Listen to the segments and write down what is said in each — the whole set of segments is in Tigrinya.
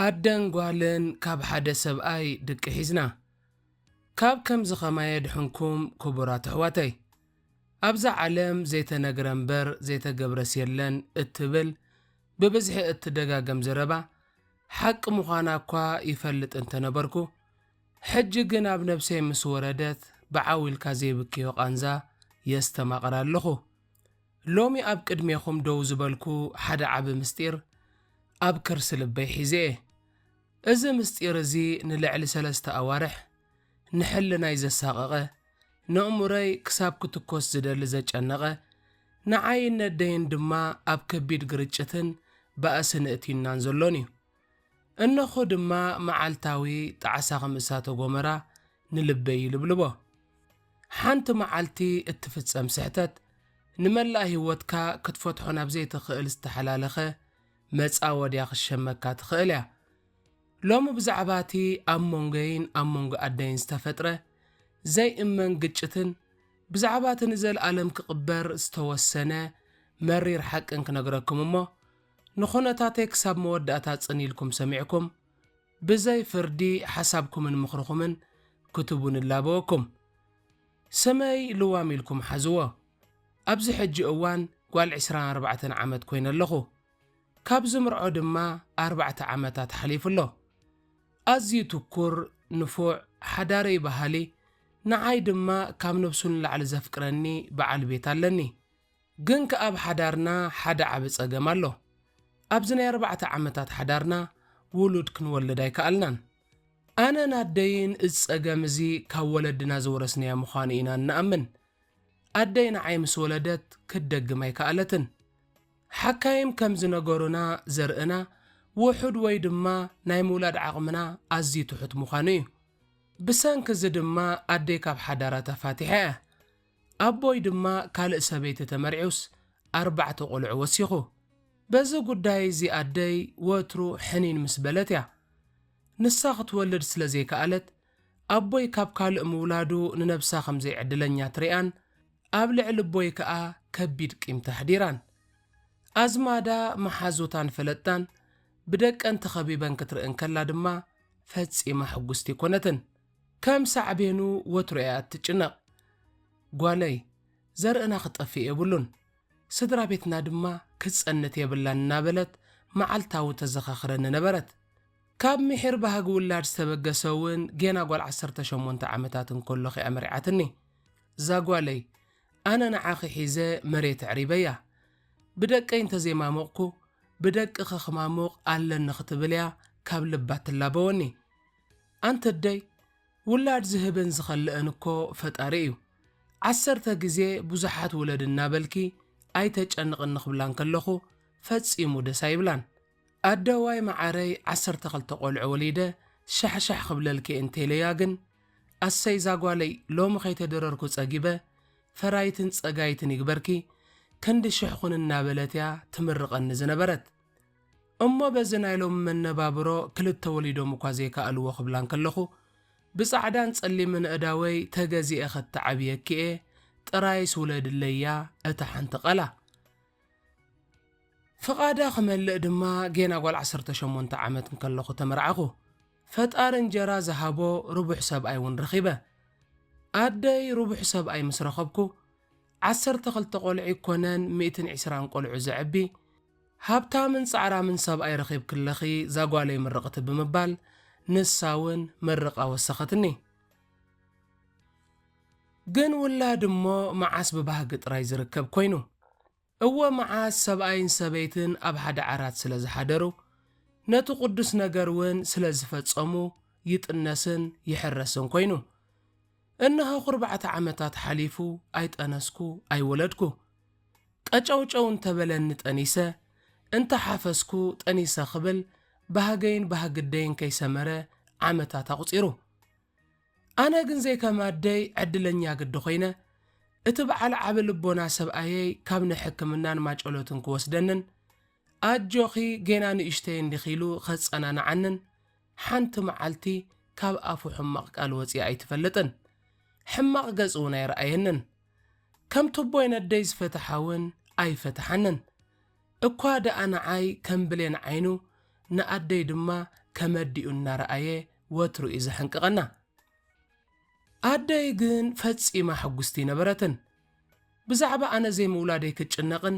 ኣደን ጓልን ካብ ሓደ ሰብኣይ ድቂ ሒዝና ካብ ከም ዝኸማየ ድሕንኩም ክቡራት ኣሕዋተይ ኣብዛ ዓለም ዘይተነግረ እምበር ዘይተገብረስ የለን እትብል ብብዝሒ እትደጋገም ዘረባ ሓቂ ምዃና እኳ ይፈልጥ እንተነበርኩ ሕጂ ግን ኣብ ነብሰይ ምስ ወረደት ብዓዊልካ ዘይብክዮ ቃንዛ የስተማቕር ኣለኹ። ሎሚ ኣብ ቅድሜኹም ደው ዝበልኩ ሓደ ዓቢ ምስጢር ኣብ ከርሲ ልበይ ሒዘ እዚ ምስጢር እዚ ንልዕሊ 3 ኣዋርሕ ንሕልናይ ዘሳቐቐ ንእሙረይ ክሳብ ክትኮስ ዝደሊ ዘጨነቐ ንዓይን ነደይን ድማ ኣብ ከቢድ ግርጭትን ባእስን እትዩናን ዘሎን እዩ። እነኾ ድማ መዓልታዊ ጣዕሳኸም እሳተ ጎመራ ንልበይ ይልብልቦ። ሓንቲ መዓልቲ እትፍጸም ስሕተት ንመላእ ህይወትካ ክትፈትሖ ናብ ዘይትኽእል ዝተሓላለኸ መጻ ወድያ ክሸመካ ትኽእል እያ። ሎሚ ብዛዕባ እቲ ኣብ መንጎይን ኣብ መንጎ ኣደይን ዝተፈጥረ ዘይእመን ግጭትን ብዛዕባ እቲ ንዘለኣለም ክቕበር ዝተወሰነ መሪር ሓቅን ክነግረኩም እሞ ንኹነታተይ ክሳብ መወዳእታ ጽኒኢልኩም ሰሚዕኩም ብዘይ ፍርዲ ሓሳብኩምን ምኽርኹምን ክትቡን እላበወኩም። ሰመይ ልዋም ኢልኩም ሓዝዎ። ኣብዚ ሕጂ እዋን ጓል 24 ዓመት ኮይነ ኣለኹ። ካብ ዝምርዖ ድማ 4 ዓመታት ሓሊፉሎ። ኣዝዩ ትኩር ንፉዕ ሓዳረይ ባህሊ ንዓይ ድማ ካብ ነብሱ ንላዕሊ ዘፍቅረኒ በዓል ቤት ኣለኒ። ግን ከኣብ ሓዳርና ሓደ ዓቢ ጸገም ኣሎ። ኣብዚ ናይ 4 ዓመታት ሓዳርና ውሉድ ክንወልድ ኣይከኣልናን። ኣነ ናደይን እዚ ጸገም እዚ ካብ ወለድና ዝወረስንያ ምዃኑ ኢና ንኣምን። ኣደይ ንዓይ ምስ ወለደት ክትደግም ኣይከኣለትን። ሓካይም ከም ዝነገሩና ዘርእና ውሑድ ወይ ድማ ናይ ምውላድ ዓቕምና ኣዝዩ ትሑት ምዃኑ እዩ። ብሰንኪ እዚ ድማ ኣደይ ካብ ሓዳራ ተፋቲሐ እያ። ኣቦይ ድማ ካልእ ሰበይቲ ተመርዒውስ 4 ቆልዑ ወሲኹ። በዚ ጉዳይ እዚ ኣደይ ወትሩ ሕኒን ምስ በለት እያ። ንሳ ክትወልድ ስለ ዘይከኣለት ኣቦይ ካብ ካልእ ምውላዱ ንነብሳ ከም ዘይዕድለኛ ትሪኣን ኣብ ልዕሊ ቦይ ከዓ ከቢድ ቂም ተሕዲራን ኣዝማዳ መሓዙታን ፈለጣን ብደቀን ተኸቢበን ክትርእን ከላ ድማ ፈጺማ ሕጉስቲ ኮነትን። ከም ሳዕቤኑ ወትሩ እያ እትጭነቕ። ጓለይ ዘርእና ክጠፍእ የብሉን ስድራ ቤትና ድማ ክትጸንት የብላን እናበለት መዓልታዊ ተዘኻኽረኒ ነበረት። ካብ ምሕር ባህጊ ውላድ ዝተበገሰ እውን ጌና ጓል 18 ዓመታት እንከለኹ እያ መሪዓትኒ። እዛ ጓለይ ኣነ ንዓኺ ሒዘ መሬት ዕሪበያ ብደቀይ እንተዘይማሞቕኩ ብደቂ ኸኽማሞቕ ኣለኒ ክትብል እያ ካብ ልባ ትላበወኒ። ኣንተ ደይ ውላድ ዝህብን ዝኸልአን እኮ ፈጣሪ እዩ። 10 ግዜ ብዙሓት ውለድ እናበልኪ ኣይተጨንቕን ንኽብላን ከለኹ ፈጺሙ ደስ ኣይብላን። ኣደዋይ ማዓረይ 12 ቆልዑ ወሊደ ሻሕሻሕ ክብለልኪ እንተይለያ ግን ኣሰይ ዛጓለይ ሎሚ ኸይተደረርኩ ጸጊበ ፈራይትን ጸጋይትን ይግበርኪ ክንዲ ሽሕኹን እናበለት እያ ትምርቐኒ ዝነበረት። እሞ በዚ ናይ ሎሚ መነባብሮ ክልተ ወሊዶም እኳ ዘይከኣልዎ ክብላን ከለኹ ብጻዕዳን ጸሊምን እዳወይ ተገዚአ ኸተዓብየኪ እየ ጥራይስ ውለድለያ እታ ሓንቲ ቐላ። ፍቓዳ ክመልእ ድማ ጌና ጓል 18 ዓመት እንከለኹ ተመርዓኹ። ፈጣሪ እንጀራ ዝሃቦ ርቡሕ ሰብኣይ እውን ረኺበ። ኣደይ ርቡሕ ሰብኣይ ምስ ረኸብኩ 12 ቆልዑ ይኮነን 120 ቆልዑ ዘዕቢ ሃብታምን ጻዕራምን ሰብኣይ ረኺብ ክለኺ ዛጓለይ ምርቕቲ ብምባል ንሳ እውን መርቓ ወሰኸትኒ። ግን ውላድ እሞ መዓስ ብባህጊ ጥራይ ዝርከብ ኮይኑ እወ መዓስ ሰብኣይን ሰበይትን ኣብ ሓደ ዓራት ስለ ዝሓደሩ ነቲ ቅዱስ ነገር እውን ስለ ዝፈጸሙ ይጥነስን ይሕረስን ኮይኑ እነሆ 4 ዓመታት ሓሊፉ ኣይጠነስኩ ኣይወለድኩ። ቀጨውጨው እንተበለኒ ጠኒሰ እንተሓፈስኩ ጠኒሰ ክብል ባህግደይን ከይሰመረ ዓመታት ኣቝፂሩ ኣነ ግን ዘይከማደይ ዕድለኛ ግዲ ኾይነ እቲ በዓል ዓብ ልቦና ሰብኣየይ ካብ ንሕክምናን ማጨሎትን ክወስደንን ኣጆኺ ጌና ንእሽተይ እንዲኺሉ ኸጸናንዓንን ሓንቲ መዓልቲ ካብ ኣፉ ሕማቕ ቃል ወፂኣ ኣይትፈልጥን ሕማቕ ገጽ እውን ኣይረኣየንን ከም ቱቦይ ነደይ ዝፈትሓውን ኣይፈትሓንን እኳ ደኣ ንዓይ ከም ብሌን ዓይኑ ንኣደይ ድማ ከመዲኡ እናረኣየ ወትሩ እዩ ዘሕንቅቐና ኣደይ ግን ፈጺማ ሕጉስቲ ነበረትን ብዛዕባ ኣነ ዘይምውላደይ ክጭነቕን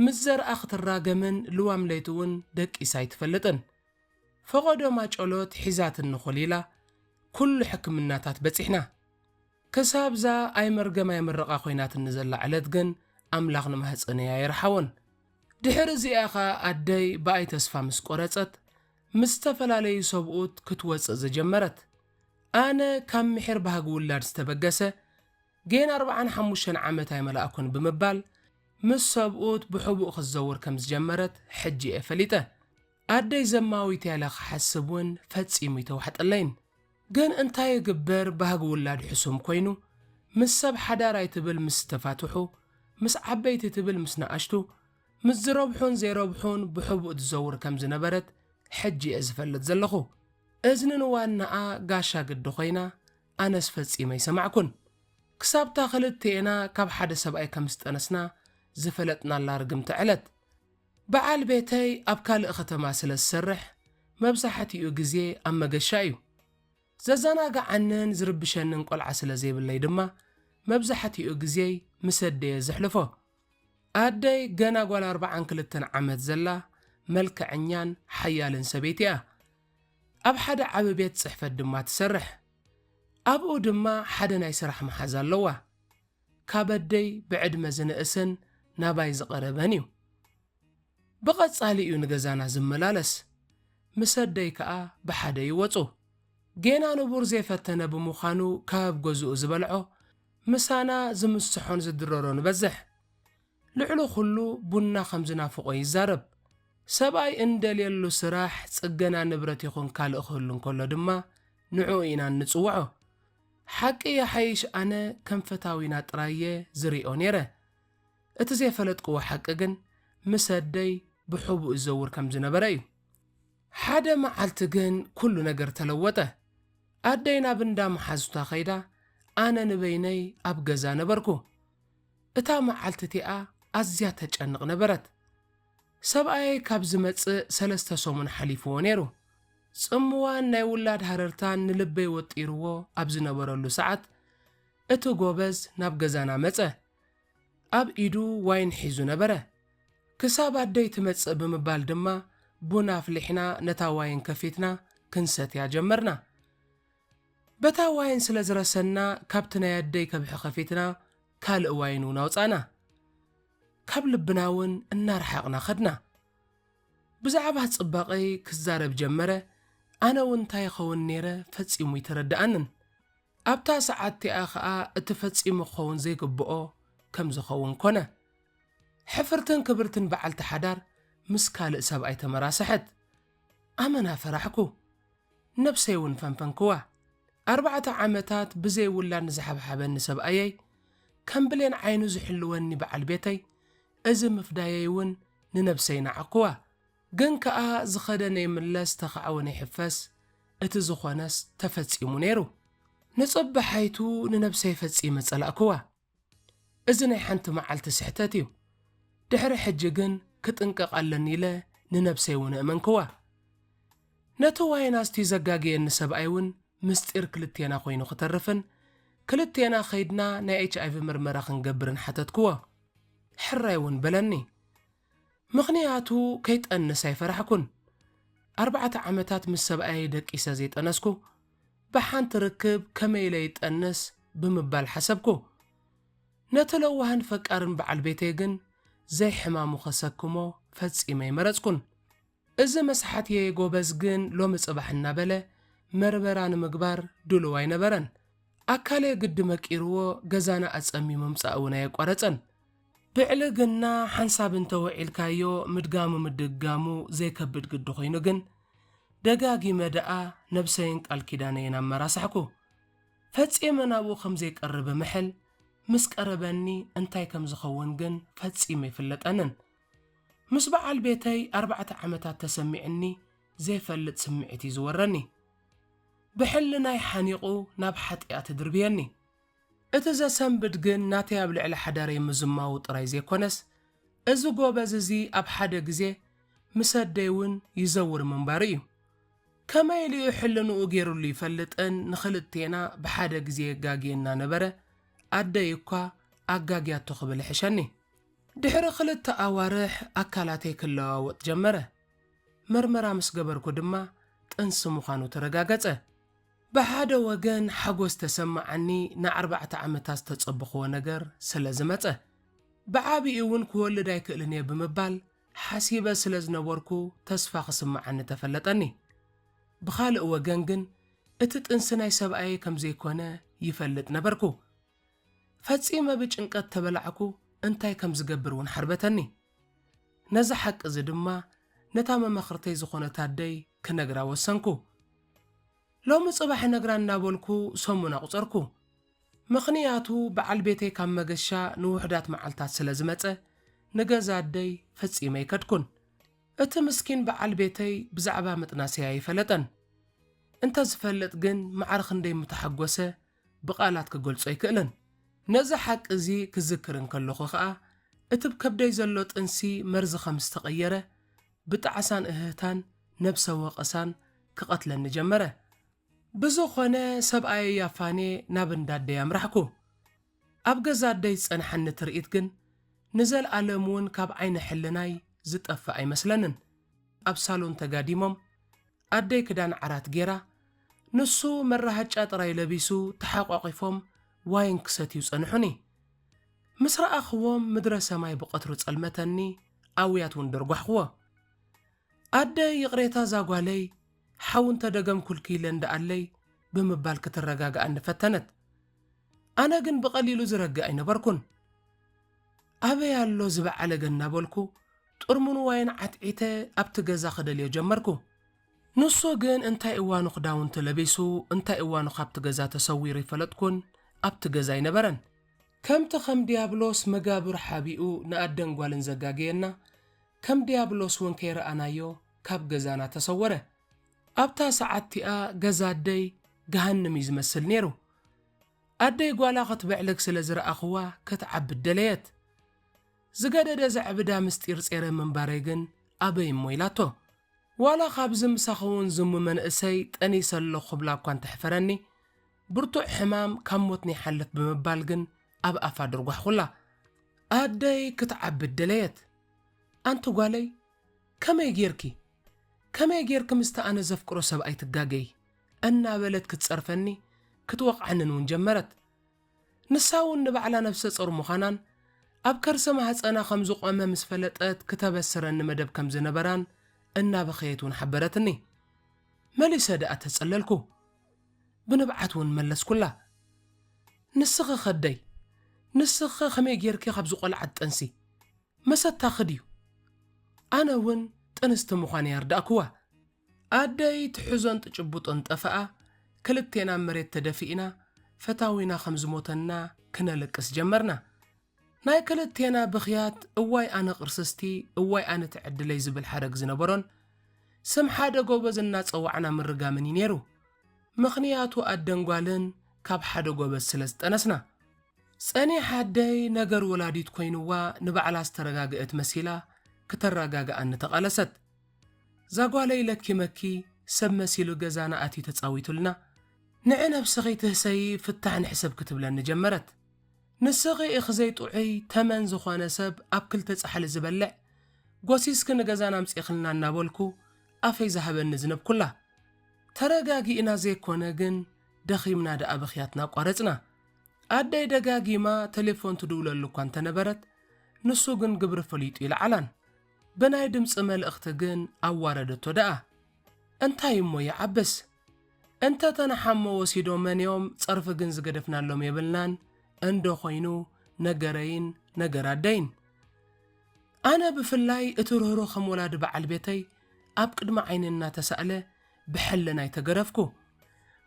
ምስ ዘርኣ ክትራገምን ልዋም ለይቲ እውን ደቂሳ ኣይትፈልጥን ፈቐዶ ማጨሎት ሒዛትን ንኾሊላ ኩሉ ሕክምናታት በፂሕና ክሳብዛ ኣይመርገማ ይምርቓ ኾይናትን ንዘላ ዕለት ግን ኣምላኽ ንማህፀነያ ይርሓውን ድሕሪ እዚኣኻ ኣደይ ብኣይ ተስፋ ምስ ቆረጸት ምስ ዝተፈላለዩ ሰብኡት ክትወፅእ ዝጀመረት ኣነ ካብ ምሕር ባህጊ ውላድ ዝተበገሰ ጌን 45 ዓመት ኣይመላእኩን ብምባል ምስ ሰብኡት ብሕቡእ ክትዘውር ከም ዝጀመረት ሕጂ እየ ፈሊጠ ኣደይ ዘማዊት ያለ ክሓስብ እውን ፈጺሙ ይተዋሕጠለይን ግን እንታይ ይግበር ባህጊ ውላድ ሕሱም ኮይኑ ምስ ሰብ ሓዳራይ ትብል ምስ ተፋትሑ ምስ ዓበይቲ ትብል ምስ ነኣሽቱ ምስ ዝረብሑን ዘይረብሑን ብሕቡእ ትዘውር ከም ዝነበረት ሕጂ እየ ዝፈልጥ ዘለኹ እዝንንዋናኣ ጋሻ ግዲ ኾይና ኣነስ ፈጺመ ይሰማዕኩን ክሳብታ ክልቴና ካብ ሓደ ሰብኣይ ከም ዝጠነስና ዝፈለጥናላ ርግምቲ ዕለት በዓል ቤተይ ኣብ ካልእ ኸተማ ስለ ዝሰርሕ መብዛሕትኡ ግዜ ኣብ መገሻ እዩ ዘዘናግዓንን ዝርብሸንን ቆልዓ ስለ ዘይብለይ ድማ መብዛሕትኡ ግዜ ምስ ኣደየ ዘሕልፎ ኣደይ ገና ጓል 42 ዓመት ዘላ መልክዐኛን ሓያልን ሰበይቲ እያ ኣብ ሓደ ዓብ ቤት ጽሕፈት ድማ ትሰርሕ ኣብኡ ድማ ሓደ ናይ ስራሕ መሓዝ ኣለዋ ካብ ኣደይ ብዕድመ ዝንእስን ናባይ ዝቐረበን እዩ ብቐጻሊ እዩ ንገዛና ዝመላለስ ምስ ኣደይ ከዓ ብሓደ ይወፁ ጌና ንቡር ዘይፈተነ ብምዃኑ ካብ ገዝኡ ዝበልዖ ምሳና ዝምስሖን ዝድረሮ ንበዝሕ ልዕሉ ኩሉ ቡና ከም ዝናፍቆ ይዛረብ ሰብኣይ እንደልየሉ ስራሕ ጽገና ንብረት ይኹን ካልእ ክህሉ እንከሎ ድማ ንዑ ኢና ንጽውዖ ሓቂ የሓይሽ ኣነ ከም ፈታዊና ጥራየ ዝሪኦ ነይረ እቲ ዘይፈለጥክዎ ሓቂ ግን ምስ ኣደይ ብሕቡእ ዝዘውር ከም ዝነበረ እዩ ሓደ መዓልቲ ግን ኩሉ ነገር ተለወጠ ኣደይ ናብ እንዳ መሓዙታ ኸይዳ ኣነ ንበይነይ ኣብ ገዛ ነበርኩ እታ መዓልቲ እቲኣ ኣዝያ ተጨንቕ ነበረት ሰብኣይ ካብ ዝመጽእ 3 ሰሙን ሓሊፍዎ ነይሩ ጽምዋን ናይ ውላድ ሃረርታን ንልበይ ወጢርዎ ኣብ ዝነበረሉ ሰዓት እቲ ጎበዝ ናብ ገዛና መጸ ኣብ ኢዱ ዋይን ሒዙ ነበረ ክሳብ ኣደይ ትመጽእ ብምባል ድማ ቡና ኣፍሊሕና ነታ ዋይን ከፊትና ክንሰትያ ጀመርና በታ ዋይን ስለ ዝረሰና ካብቲ ናይ ኣደይ ከብሒ ኸፊትና ካልእ ዋይን እውን ኣውፃና ካብ ልብና እውን እናርሓቕና ኸድና ብዛዕባ ጽባቐይ ክዛረብ ጀመረ ኣነ እውን እንታይ ይኸውን ነይረ ፈጺሙ ይተረድኣንን ኣብታ ሰዓት እቲኣ ኸዓ እቲ ፈጺሙ ክኸውን ዘይግብኦ ከም ዝኸውን ኮነ ሕፍርትን ክብርትን በዓልቲ ሓዳር ምስ ካልእ ሰብኣይ ተመራስሐት ኣመና ፈራሕኩ ነብሰይ እውን ፈንፈንክዋ 4 ዓመታት ብዘይ ውላድ ንዝሓብሓበኒ ሰብኣየይ ከም ብሌን ዓይኑ ዝሕልወኒ በዓል ቤተይ እዚ ምፍዳየይ እውን ንነብሰይ ነዓክዋ ግን ከዓ ዝኸደነ ይምለስ ተኸዓወነ ይሕፈስ እቲ ዝኾነስ ተፈጺሙ ነይሩ ንጽባሓይቱ ንነብሰይ ፈጺመ ጸላእክዋ እዚ ናይ ሓንቲ መዓልቲ ስሕተት እዩ ድሕሪ ሕጂ ግን ክጥንቀቕ ኣለኒ ኢለ ንነብሰይ እውን እመንክዋ ነቲ ዋይናስቲ ዘጋግየኒ ሰብኣይ እውን ምስጢር ክልቴና ኮይኑ ክተርፍን ክልቴና ኸይድና ናይ HIV ምርመራ ክንገብርን ሓተትክዎ ሕራይ እውን በለኒ ምኽንያቱ ከይጠንስ ኣይፈራሕኩን 4 ዓመታት ምስ ሰብኣይ ደቂሰ ዘይጠነስኩ ብሓንቲ ርክብ ከመይለ ይጠንስ ብምባል ሓሰብኩ ነቲ ለዋህን ፈቃርን በዓል ቤተይ ግን ዘይሕማሙ ኸሰክሞ ፈጺመ ይመረጽኩን እዚ መስሓትየ ጎበዝ ግን ሎሚ ጽባሕ እናበለ መርበራ ንምግባር ድሉው ኣይነበረን ኣካለ ግዲ መቂርዎ ገዛና ኣጸሚሙ ምምጻእ እውን ኣየቋረጸን ብዕልግና ሓንሳብ እንተውዒልካዮ ምድጋሙ ምድጋሙ ዘይከብድ ግዲ ኾይኑ ግን ደጋጊ መደኣ ነብሰይን ቃል ኪዳነይን ኣመራሳሕኩ ፈጺመ ናብኡ ከም ዘይቀርብ ምሕል ምስ ቀረበኒ እንታይ ከም ዝኸውን ግን ፈጺመ ይፍለጠንን ምስ በዓል ቤተይ 4 ዓመታት ተሰሚዕኒ ዘይፈልጥ ስምዒት ይዝወረኒ ብሕሊ ናይ ሓኒቑ ናብ ሓጢኣት ድርብየኒ እቲ ዘሰንብድ ግን ናተይ ኣብ ልዕሊ ሓዳረይ ምዝማው ጥራይ ዘይኮነስ እዚ ጎበዝ እዚ ኣብ ሓደ ግዜ ምስ ኣደይ እውን ይዘውር ምንባር እዩ ከመይ ኢሉ ሕልንኡ ገይሩሉ ይፈልጥን ንኽልቴና ብሓደ ግዜ ጋጊየና ነበረ ኣደይ እኳ ኣጋጊያቶ ክብል ሕሸኒ ድሕሪ 2 ኣዋርሕ ኣካላተይ ክለዋወጥ ጀመረ መርመራ ምስ ገበርኩ ድማ ጥንሲ ምዃኑ ተረጋገጸ ብሓደ ወገን ሓጎስ ተሰማዓኒ ን4 ዓመታት ዝተጸብኽዎ ነገር ስለ ዝመጸ ብዓብኡ እውን ክወልድ ኣይክእልን እየ ብምባል ሓሲበ ስለ ዝነበርኩ ተስፋ ክስማዓኒ ተፈለጠኒ ብኻልእ ወገን ግን እቲ ጥንሲ ናይ ሰብኣየ ከም ዘይኮነ ይፈልጥ ነበርኩ ፈጺመ ብጭንቀት ተበላዕኩ እንታይ ከም ዝገብር እውን ሓርበተኒ ነዚ ሓቂ እዚ ድማ ነታ መመኽርተይ ዝኾነት ኣደይ ክነግራ ወሰንኩ ሎሚ ጽባሕ ነግራ እናበልኩ ሰሙን ኣቝፀርኩ ምኽንያቱ በዓል ቤተይ ካብ መገሻ ንውሕዳት መዓልታት ስለ ዝመጸ ንገዛ ኣደይ ፈጺመ ይከድኩን እቲ ምስኪን በዓል ቤተይ ብዛዕባ ምጥናሰያ ይፈለጠን እንተ ዝፈልጥ ግን መዓርኽ እንደይ ምተሓጐሰ ብቓላት ክገልጾ ኣይክእልን ነዚ ሓቂ እዚ ክዝክር እንከለኹ ኸዓ እቲ ብከብደይ ዘሎ ጥንሲ መርዚ ከም ዝተቐየረ ብጣዕሳን እህታን ነብሰ ወቐሳን ክቐትለኒ ጀመረ ብዝኾነ ሰብኣየ ያፋኔ ናብ እንዳደይ ኣምራሕኩ ኣብ ገዛ ኣደይ ዝጸንሐኒ ትርኢት ግን ንዘለኣለም እውን ካብ ዓይነ ሕልናይ ዝጠፍእ ኣይመስለንን ኣብ ሳሎን ተጋዲሞም ኣደይ ክዳን ዓራት ጌራ ንሱ መራሃጫ ጥራይ ለቢሱ ተሓቋቒፎም ዋይን ክሰትዩ ጸንሑኒ ምስ ረኣኽዎም ምድረ ሰማይ ብቐትሩ ጸልመተኒ ኣውያት እውን ደርጓሕኽዎ ኣደይ ይቕሬታ ዛጓለይ ሓውን ተደገም ኩልኪለ እንደኣለይ ብምባል ክትረጋግኣ ንፈተነት ኣነ ግን ብቐሊሉ ዝረግእ ኣይነበርኩን ኣበይ ኣሎ ዝበዓለ ገናበልኩ ጥርሙን ዋይን ዓጥዒተ ኣብቲ ገዛ ክደልዮ ጀመርኩ ንሱ ግን እንታይ እዋኑ ክዳውንቲ ለቢሱ እንታይ እዋኑ ካብቲ ገዛ ተሰዊሩ ይፈለጥኩን ኣብቲ ገዛ ይነበረን ከምቲ ከም ዲያብሎስ መጋብር ሓቢኡ ንኣደን ጓልን ዘጋገየና ከም ዲያብሎስ እውን ከይረኣናዮ ካብ ገዛና ተሰወረ ኣብታ ሰዓትቲኣ ገዛ ኣደይ ገሃንም እዩ ዝመስል ነይሩ ኣደይ ጓላ ክትብዕልግ ስለ ዝረኣኽዋ ክትዓብድ ደለየት ዝገደደ ዘዕብዳ ምስጢር ጼረ ምንባረይ ግን ኣበይ እሞ ኢላቶ ዋላ ካብዚ ምሳኸውን ዝሙ መንእሰይ ጠኒሰ ኣሎ ክብላ እኳ እንተሕፈረኒ ብርቱዕ ሕማም ካብ ሞት ይሓልፍ ብምባል ግን ኣብ ኣፋ ድርጓሕኹላ ኣደይ ክትዓብድ ደለየት ኣንቲ ጓለይ ከመይ ጌርኪ ምስቲ ኣነ ዘፍቅሮ ሰብኣይ ትጋገይ እናበለት ክትጸርፈኒ ክትወቕዓንን እውን ጀመረት ንሳ እውን ንባዕላ ነፍሰ ጸሩ ምዃናን ኣብ ከርሰ ማሕፀና ከም ዝቖመ ምስ ፈለጠት ክተበስረኒ መደብ ከም ዝነበራን እናበኸየት እውን ሓበረትኒ መሊሰ ደኣ ተጸለልኩ ብንብዓት እውን መለስኩላ ንስኺ ኸደይ ንስኺ ከመይ ጌርኪ ካብ ዝቖልዓት ጠንሲ መሰታ ኽድዩ ኣነ እውን ጥንስቲ ምዃነ ያርዳእክዋ ኣደይ ትሕዞን ጥጭቡጦን ጠፍኣ ክልቴና መሬት ተደፊእና ፈታዊና ከም ዝሞተና ክነለቅስ ጀመርና ናይ ክልቴና ብኽያት እዋይ ኣነ ቅርስስቲ እዋይ ኣነ ትዕድለይ ዝብል ሓረግ ዝነበሮን ስም ሓደ ጎበዝ እናፀዋዕና ምርጋምን እዩ ነይሩ ምኽንያቱ ኣደን ጓልን ካብ ሓደ ጎበዝ ስለ ዝጠነስና ጸኒሕ ኣደይ ነገር ወላዲት ኮይኑዋ ንባዕላ ዝተረጋግአት መሲላ ክተረጋግኣኒ ተቓለሰት ዛጓለይ ለኪመኪ ሰብ መሲሉ ገዛና ኣትዩ ተጻዊቱልና ንዕነብስኺ ትህሰይ ፍታሕ ንሕሰብ ክትብለኒ ጀመረት ንስኺ እኽዘይ ጥዑይ ተመን ዝኾነ ሰብ ኣብ ክልተ ጻሕሊ ዝበልዕ ጐሲስኪ ንገዛና ምጽኢኽልና እናበልኩ ኣፈይ ዝሃበኒ ዝነብኩላ ተረጋጊእና ዘይኮነ ግን ደኺምና ደኣ ብኽያትና ቋረጽና ኣደይ ደጋጊማ ቴሌፎን ትድውለሉ እኳ እንተነበረት ንሱ ግን ግብሪ ፈሊጡ ይለዓላን ብናይ ድምፂ መልእኽቲ ግን ኣዋረደቶ ደኣ እንታይ እሞ ይዓብስ እንተ ተነሓሞ ወሲዶም መንዮም ጸርፊ ግን ዝገደፍናሎም የብልናን እንዶ ኾይኑ ነገረይን ነገር ኣደይን ኣነ ብፍላይ እቲ ርህሮ ከም ወላዲ በዓል ቤተይ ኣብ ቅድሚ ዓይንና ተሳእለ بحلنا يتقرفكو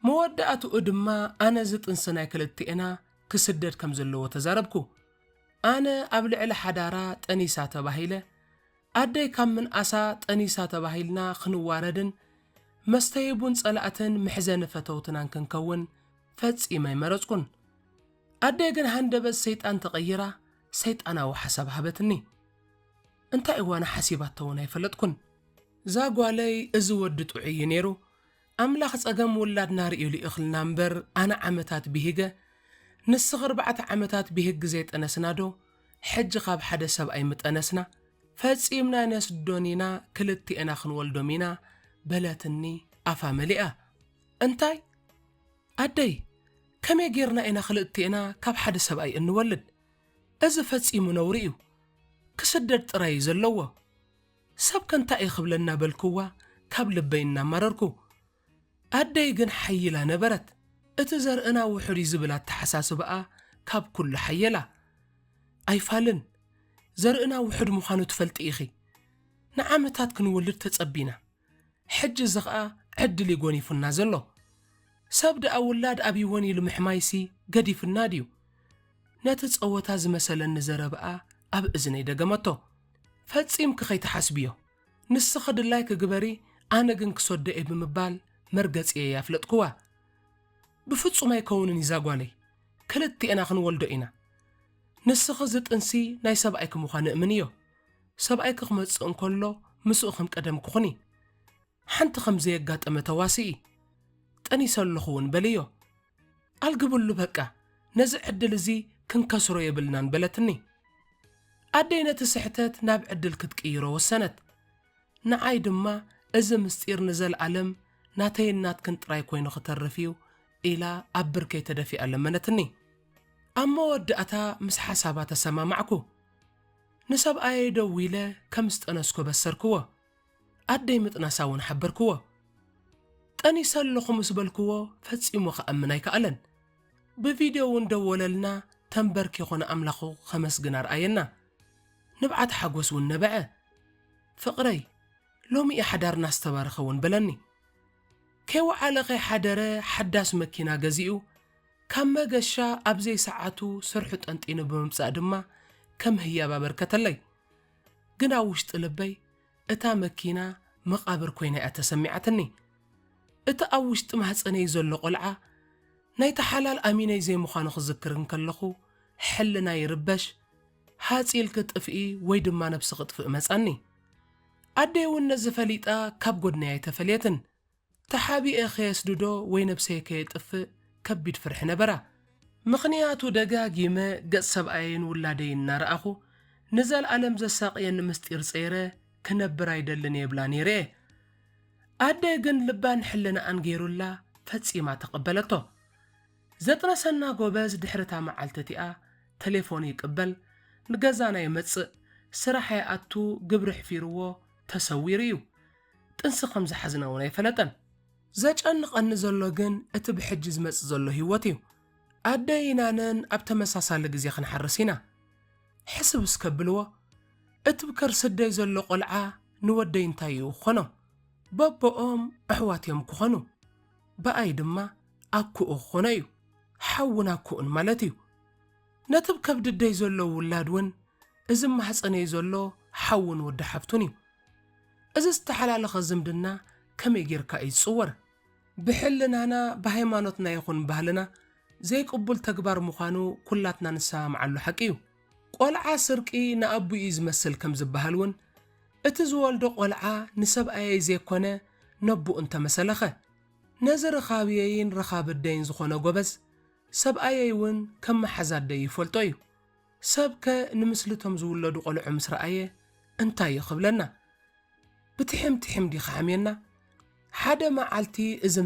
مودأتو أدما أنا زت إنساناي كلتئنا كسدد كمزلو وتزاربكو أنا أبلع لحدارة تأنيسا تباهيلة أدي كم من أسا تأنيسا تباهيلنا خنواردن مستيبون صلاة محزن فتوتنان كنكون فتس إيماي مرزكن أدي جن هندبس سيطان تغيرا سيطانا وحساب هبتني انتا إيوانا حسيبات تونا يفلتكن زاقوا علي إزود تعي نيرو أملاخ أقام ولاد نار إيولي إخلنا مبر أنا عمتات بيهيجا نسغر بعت عمتات بيهيج زيت أنا سنادو حج خاب حدا سبأي متأنسنا فاتسيمنا ناس دونينا كلتي أنا خنولدومينا بلاتني أفا ملئة انتاي أدي كم يجيرنا إنا خلقتي أنا كاب حدا سبأي نولد إذا فاتسيمو نوريو كسدد رأي زلوه سب كنتا يخبلنا بالكوة كاب لبيننا مرركو أدي جن حيلا نبرت اتزر انا وحري زبلات تحساس بقى كاب كل حيلا اي فالن زرقنا وحد مخانو تفلت إيخي نعمتات كنولد تتصبينا حج زغقا عدل يقوني في النازلو سابد أولاد أبي واني لمحمايسي قدي في الناديو ناتتصوتاز مثلا نزر بقى أب إذني دقمتو فاتسيم كخي تحاسبيو نسخد اللايك قبري أنا جنك صدقي بمبال مرقز إيه يافلتكوا بفتسو ما يكونني زاقوالي كلتي أنا خنولدو إنا نسخ زت انسي ناي سبعيك مخانق منيو سبعيك خمس انكولو مسو خم قدم كخني حنت خمزي يقات امتواسي تاني سلخون بليو القبلو بكا نزع عدل زي كنكسرو يبلنان بلتني أدينا تسحتت ناب عدل كتكيرو والسنت نعايد ما إذا مستير نزل علم ناتينات كنت راي كوينو خترفيو إلى أبركي تدفي ألمنتني أما ودأتا مس حسابات السما معكو نسب آي دويلة كمست أنسكو بسركوا أدي متناساون حبركوا تاني سلخو مسبلكوا فتسيمو خأمناي كألن بفيديو ندوللنا تنبركي خونا أملخو 5 جنار آينا نبعت حقوس ونبعه فقري لومي حدار ناس تبارخون بلني كيو عالغي حدره حداس مكينا غزيو كم مغشا أبزي ساعتو سرحت أنتينو بممسا دما كم هي بابركتلي قنا وشت لبي اتا مكينا مقابر كوينة أتسمعتني اتا أوشت مهساني زلو قلعة نايت حلال أميني زي مخانو خذكرن كاللخو حلنا يربش هاتيل كتفئي ويدما نبس غطفئ مساني أدي ونزفليتا كاب قدنا يتفليتن تحابي أخي يسدودو وينبسي كي يتفئ كبيد فرح نبرا مخنياتو دقاقي ما قد سبعين ولادين نار أخو نزال ألم زساقين مستير صيره كنبرا يدلن يبلاني ريه أدي قن لبان حلنا أنجيرو الله فتسي ما تقبلتو زتنا سنا قوباز دحرتا معالتتئا تليفوني يقبل نقزانا يمتص سراحي أتو قبرح فيرو تسويريو تنسخم زحزنا وناي فلتن زاج أنق أنزلو جن أتبحجز مس زلو هيوتيو أدينانن أبتمساسا لقزي خنحرسينا حسب سكبلوا أتبكر سدي زلو قلعة نودين تايو خنو بابا أحواتيهم كخنو بأي دما أكو أخونيو حونا كون مالتيو نتبكر بدي زلو ولادون إزم حسني زلو حون ودحفتونيو إذا استحلال خزمدنا كم يجير كأي صور بحلنا أنا بهيمانتنا يخون بهلنا زي قبل تكبر مخانو كلاتنا نسام على حكيو قلعة سرقي نأبو يزمسل كم زبهلون اتزوال دو قلعة نسب أي زي كونه نبو انت مسلخة نزر خابيين رخاب الدين زخونا قبز سب أيون كم حزاد دي فولتويو سبك نمسلتهم زول دو قلع مصر أيه انتا يخبلنا بتحم دي خامينا حدا معالتي إذا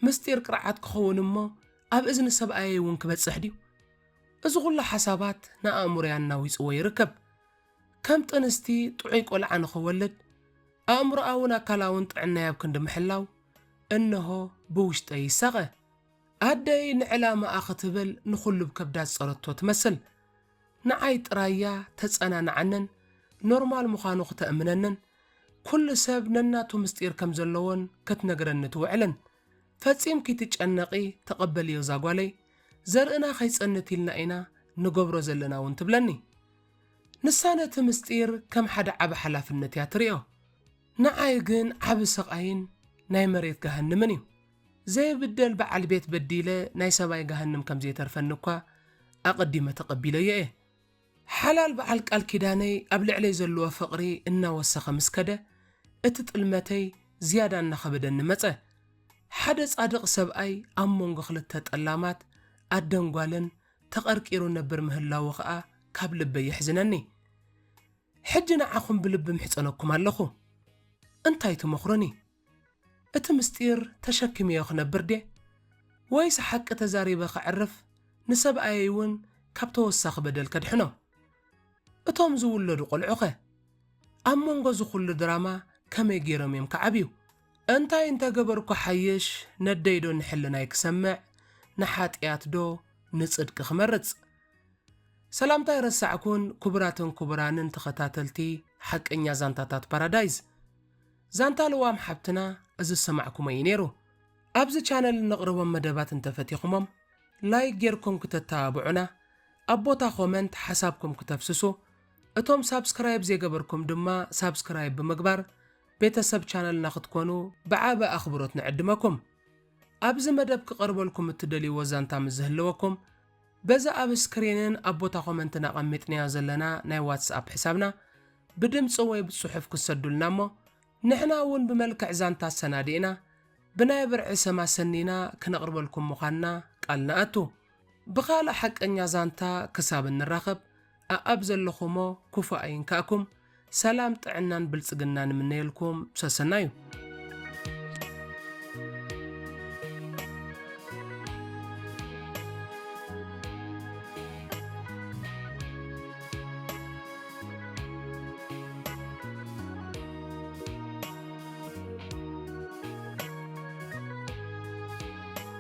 مستير قرعات كخون أمو أب إذن السبقايا ونكبت سحديو إذا غلا حسابات نأمر يانا ويسقوى يركب كم تنستي تعيق ولا نخولد أمر أونا كلاون طعنا يبكن محلاو إنه بوشت أي سغة أدي نعلامة أختبل نخل بكبدات صارتو تمثل نعيت رايا تسأنا عنن نورمال مخانوخ تأمننن كل سب نناتو مستير كم زلون كتنقرن توعلن فاتسيم كي تتشنقي تقبل يوزاقوالي زرقنا خيس أنتي لنا إنا نقبرو زلنا وانتبلني نسانة مستير كم حدا عب حلاف النتياتريو نعايقن عب سقاين ناي مريت جهنمنيو زي بدل بعل بيت بديلة ناي سباي جهنم كم زي ترفنكوا أقدمة تقبيلة إيه حلال بعلك الكيداني قبل علي زلوا فقري إنا وسخ مسكدة اتتقلمتي زيادة نخبدن نمتة حدث أدق سبأي أمون غخلت تتقلامات أدنقوالن تقركيرو نبر مهلا وخاء كاب لبي يحزنني حجنا عاخم بلب محصنكم هلخو انتاي تمخرني اتمستير تشكمي ياخ نبر دي ويس حق تزاريبا خعرف نسب ايون كاب توسخ بدل كدحنو اتوم زولدو قلعوخه امونغو زخل دراما كمي جيرم يمكعبيو انتاي انتا قبركو حيش نديدو نحلنا يكسمع نحاتيات دو نصدق خمرص سلامتا يرسعكون كبراتن كبرانن تختاتلتي حق انيا زانتاتات بارادايز زانتا لوام حبتنا از سمعكم ينيرو ابز چانل نقرب مدبات انتفتيخمم لايك جيركم كتتابعونا ابوتا كومنت حسابكم كتفسسو اتوم سابسكرايب زي قبركم دما سابسكرايب بمقبار بيتسب چانل ناخدكونو بعابا اخبروت نعدمكم ابز مدب كقربو لكم التدلي وزانتا مزهلوكم بزا اب سكرينن ابوتا كومنتنا قمتنيا زلنا ناي واتساب حسابنا بدمص وي بصحف كسدلنامو نحنا ون بملكع زانتا سنادينا بناي برع سما سنينا كنقرب لكم مخانا قالنا اتو بخال حق انيا زانتا كساب نراخب ابزل لخمو كفاين كاكم سلام طعنان بلصقنان منيلكم سسنايو